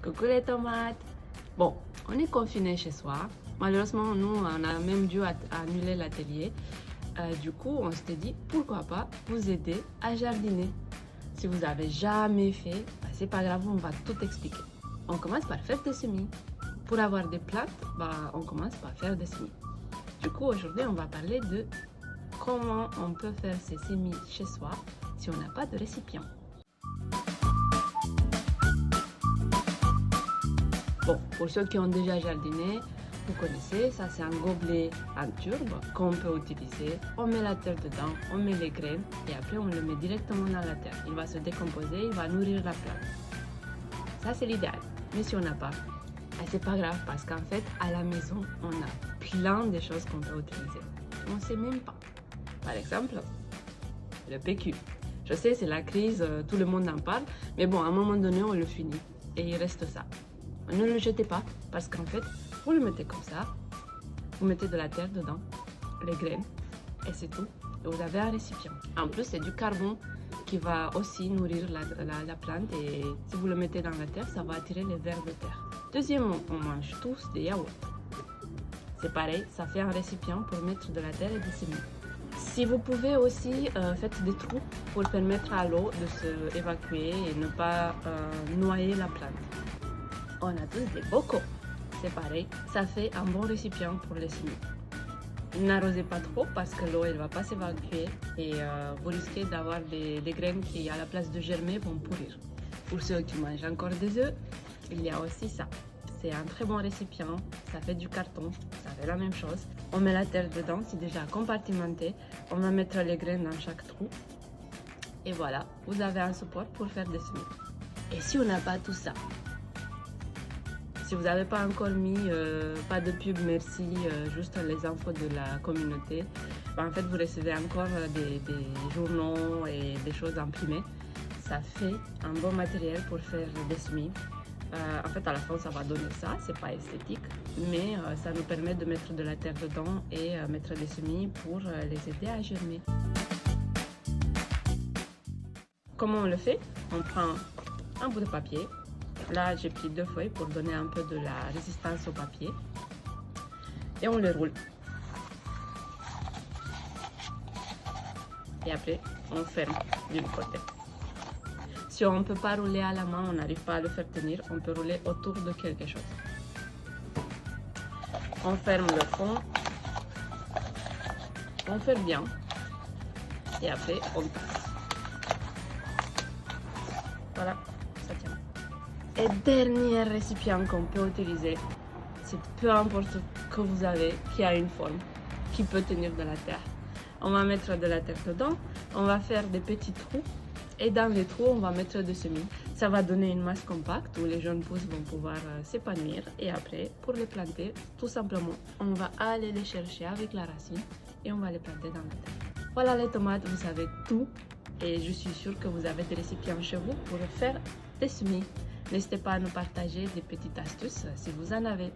Coucou les tomates. Bon, on est confinés chez soi. Malheureusement, nous, on a même dû annuler l'atelier. Du coup, on s'était dit, pourquoi pas vous aider à jardiner. Si vous n'avez jamais fait, c'est pas grave, on va tout expliquer. On commence par faire des semis. Pour avoir des plantes, on commence par faire des semis. Du coup, aujourd'hui, on va parler de comment on peut faire ces semis chez soi si on n'a pas de récipient. Bon, pour ceux qui ont déjà jardiné, vous connaissez, ça c'est un gobelet en turbe qu'on peut utiliser. On met la terre dedans, on met les graines et après on le met directement dans la terre. Il va se décomposer, il va nourrir la plante. Ça c'est l'idéal. Mais si on n'a pas, c'est pas grave parce qu'en fait à la maison on a plein de choses qu'on peut utiliser. On ne sait même pas. Par exemple, le PQ. Je sais, c'est la crise, tout le monde en parle, mais bon, à un moment donné on le finit et il reste ça. Ne le jetez pas parce qu'en fait, vous le mettez comme ça, vous mettez de la terre dedans, les graines et c'est tout. Et vous avez un récipient. En plus, c'est du carbone qui va aussi nourrir la plante et si vous le mettez dans la terre, ça va attirer les vers de terre. Deuxièmement, on mange tous des yaourts. C'est pareil, ça fait un récipient pour mettre de la terre et des semis. Si vous pouvez aussi, faites des trous pour permettre à l'eau de se évacuer et ne pas noyer la plante. On a tous des bocaux, c'est pareil, ça fait un bon récipient pour les semis. N'arrosez pas trop parce que l'eau ne va pas s'évacuer et vous risquez d'avoir des graines qui à la place de germer vont pourrir. Pour ceux qui mangent encore des œufs, il y a aussi ça. C'est un très bon récipient, ça fait du carton, ça fait la même chose. On met la terre dedans, c'est déjà compartimenté, on va mettre les graines dans chaque trou. Et voilà, vous avez un support pour faire des semis. Et si on n'a pas tout ça, si vous n'avez pas encore mis, pas de pub, merci, juste les infos de la communauté, en fait vous recevez encore des journaux et des choses imprimées. Ça fait un bon matériel pour faire des semis. En fait à la fin ça va donner ça, c'est pas esthétique, mais ça nous permet de mettre de la terre dedans et mettre des semis pour les aider à germer. Comment on le fait? On prend un bout de papier. Là, j'ai pris 2 feuilles pour donner un peu de la résistance au papier. Et on le roule. Et après, on ferme d'une côté. Si on ne peut pas rouler à la main, on n'arrive pas à le faire tenir, on peut rouler autour de quelque chose. On ferme le fond. On ferme bien. Et après, on passe. Voilà, ça tient. Et dernier récipient qu'on peut utiliser, c'est peu importe ce que vous avez, qui a une forme, qui peut tenir de la terre. On va mettre de la terre dedans, on va faire des petits trous et dans les trous, on va mettre des semis. Ça va donner une masse compacte où les jeunes pousses vont pouvoir s'épanouir et après, pour les planter, tout simplement, on va aller les chercher avec la racine et on va les planter dans la terre. Voilà les tomates, vous savez tout et je suis sûre que vous avez des récipients chez vous pour faire des semis. N'hésitez pas à nous partager des petites astuces si vous en avez.